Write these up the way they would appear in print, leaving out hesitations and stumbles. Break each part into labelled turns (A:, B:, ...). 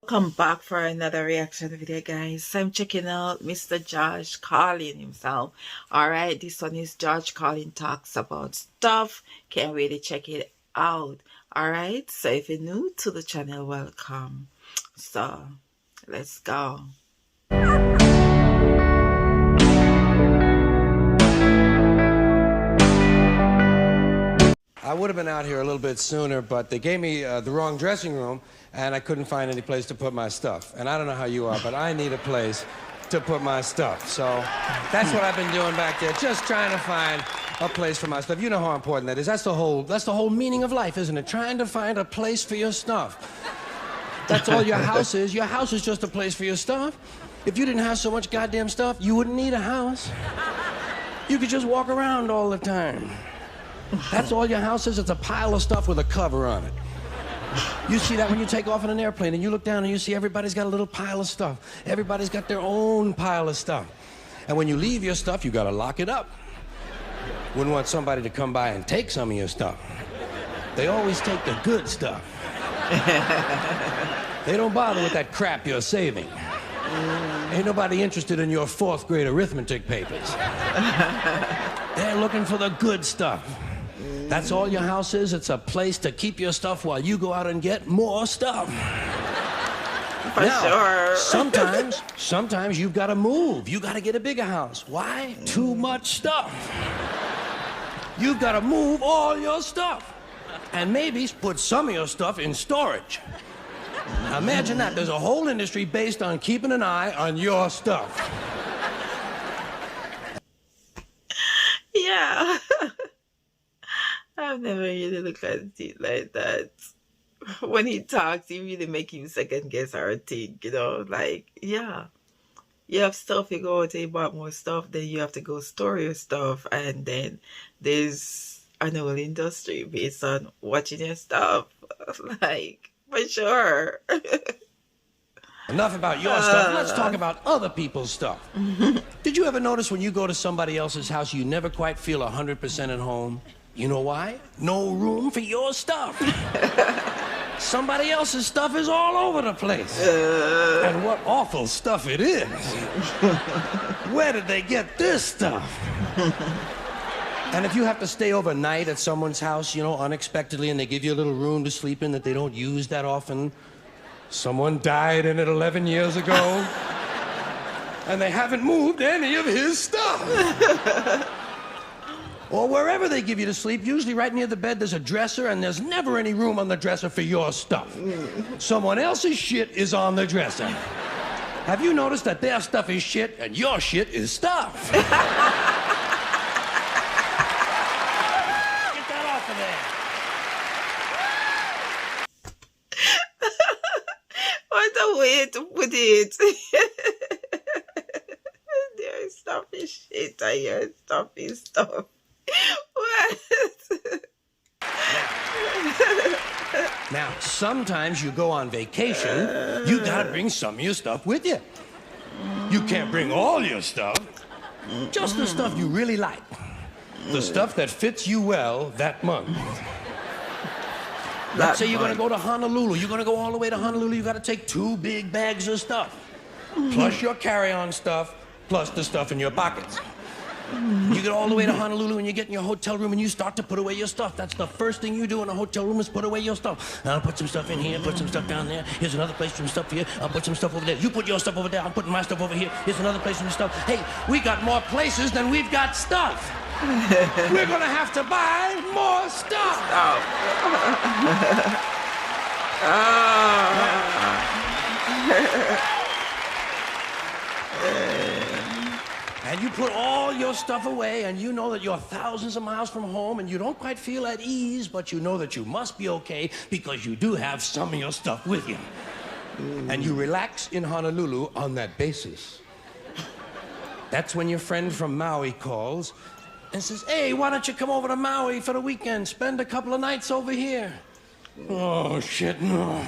A: Come back for another reaction video, guys. I'm checking out Mr. George Carlin himself. Alright, this one is George Carlin talks about stuff. Can't wait to check it out. Alright, so if you're new to the channel, welcome. So let's go.
B: I would have been out here a little bit sooner, but they gave me the wrong dressing room, and I couldn't find any place to put my stuff. And I don't know how you are, but I need a place to put my stuff. So that's what I've been doing back there, just trying to find a place for my stuff. You know how important that is. That's the whole meaning of life, isn't it? Trying to find a place for your stuff. That's all your house is. Your house is just a place for your stuff. If you didn't have so much goddamn stuff, you wouldn't need a house. You could just walk around all the time. That's all your house is. It's a pile of stuff with a cover on it. You see that when you take off in an airplane and you look down and you see everybody's got a little pile of stuff. Everybody's got their own pile of stuff. And when you leave your stuff, you gotta lock it up. Wouldn't want somebody to come by and take some of your stuff. They always take the good stuff. They don't bother with that crap you're saving. Ain't nobody interested in your 4th grade arithmetic papers. They're looking for the good stuff. That's all your house is. It's a place to keep your stuff while you go out and get more stuff.
A: For sure.
B: Sometimes you've got to move. You got to get a bigger house. Why? Too much stuff. You've got to move all your stuff. And maybe put some of your stuff in storage. Now imagine that. There's a whole industry based on keeping an eye on your stuff.
A: Yeah. I've never really looked at it like that. When he talks, he really makes you second guess or think, you know, like, yeah. You have stuff, you go out and you bought more stuff, then you have to go store your stuff, and then there's an whole industry based on watching your stuff. Like, for sure.
B: Enough about your stuff. Let's talk about other people's stuff. Did you ever notice when you go to somebody else's house, you never quite feel 100% at home? You know why? No room for your stuff. Somebody else's stuff is all over the place. And what awful stuff it is. Where did they get this stuff? And if you have to stay overnight at someone's house, you know, unexpectedly, and they give you a little room to sleep in that they don't use that often, someone died in it 11 years ago, and they haven't moved any of his stuff. Or wherever they give you to sleep, usually right near the bed, there's a dresser, and there's never any room on the dresser for your stuff. Someone else's shit is on the dresser. Have you noticed that their stuff is shit, and your shit is stuff? Get that off of there.
A: What a way to put it. Their stuff is shit and your stuff is stuff. What?
B: Now, sometimes you go on vacation, you gotta bring some of your stuff with you. You can't bring all your stuff, just the stuff you really like. The stuff that fits you well that month. Let's say you're gonna go to Honolulu. You're gonna go all the way to Honolulu. You gotta take 2 big bags of stuff, plus your carry-on stuff, plus the stuff in your pockets. You get all the way to Honolulu and you get in your hotel room and you start to put away your stuff. That's the first thing you do in a hotel room is put away your stuff. I'll put some stuff in here, put some stuff down there. Here's another place for some stuff here. I'll put some stuff over there. You put your stuff over there. I'm putting my stuff over here. Here's another place for some stuff. Hey, we got more places than we've got stuff. We're gonna have to buy more stuff. And you put all your stuff away, and you know that you're thousands of miles from home, and you don't quite feel at ease, but you know that you must be okay because you do have some of your stuff with you. And you relax in Honolulu on that basis. That's when your friend from Maui calls and says, hey, why don't you come over to Maui for the weekend? Spend a couple of nights over here. Oh, shit, no.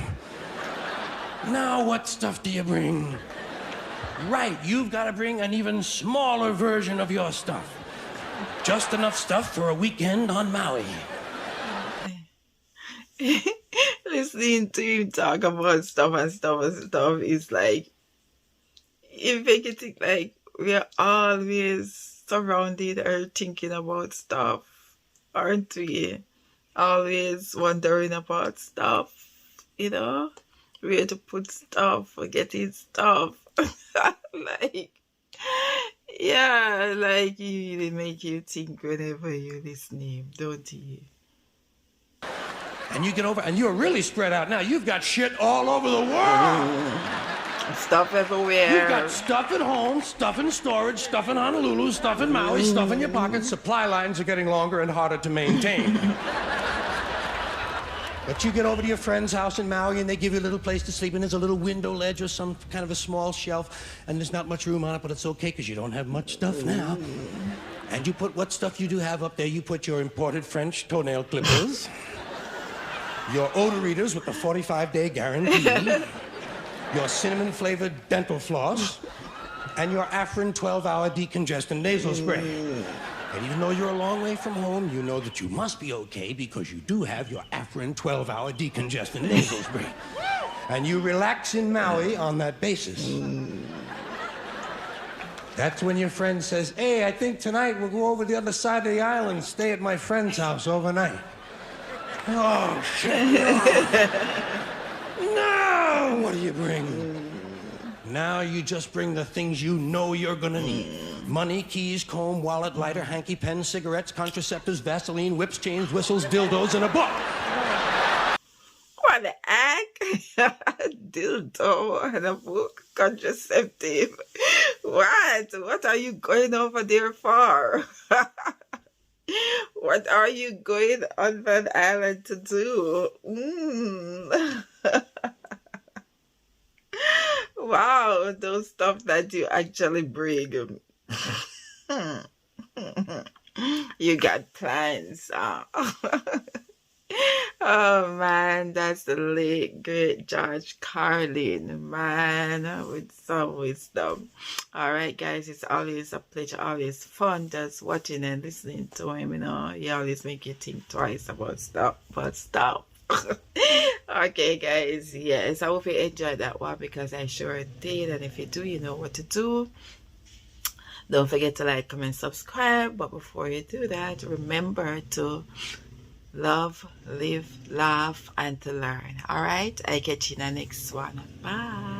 B: Now what stuff do you bring? Right, you've got to bring an even smaller version of your stuff. Just enough stuff for a weekend on Maui.
A: This listening to him talk about stuff and stuff and stuff is like, you make it think like we're always surrounded or thinking about stuff, aren't we? Always wondering about stuff, you know? Where to put stuff, forgetting stuff. Like, yeah, like he really make you think whenever you listen to him, don't he?
B: And you get over, and you're really spread out now. You've got shit all over the world.
A: Stuff everywhere.
B: You've got stuff at home, stuff in storage, stuff in Honolulu, stuff in Maui, stuff in your pockets. Supply lines are getting longer and harder to maintain. But you get over to your friend's house in Maui and they give you a little place to sleep and there's a little window ledge or some kind of a small shelf and there's not much room on it, but it's okay because you don't have much stuff now. And you put what stuff you do have up there. You put your imported French toenail clippers, your odor readers with the 45-day guarantee, your cinnamon-flavored dental floss, and your Afrin 12-hour decongestant nasal spray. And even though you're a long way from home, you know that you must be okay because you do have your Afrin 12-hour decongestant nasal spray. And you relax in Maui on that basis. That's when your friend says, hey, I think tonight we'll go over the other side of the island, stay at my friend's house overnight. Oh, shit, no! No! What do you bring? Now you just bring the things you know you're gonna need. Money, keys, comb, wallet, lighter, hanky, pen, cigarettes, contraceptives, Vaseline, whips, chains, whistles, dildos, and a book.
A: What the heck? Dildo and a book, contraceptive. What? What are you going over there for? What are you going on that island to do? Wow, those stuff that you actually bring. You got plans. Oh man, that's the late great George Carlin, man, with some wisdom. All right, guys, it's always a pleasure, always fun just watching and listening to him. You know, he always make you think twice about stuff. Okay, guys, yes, I hope you enjoyed that one because I sure did. And if you do, you know what to do. Don't forget to like, comment, subscribe. But before you do that, remember to love, live, laugh, and to learn. All right, I catch you in the next one. Bye.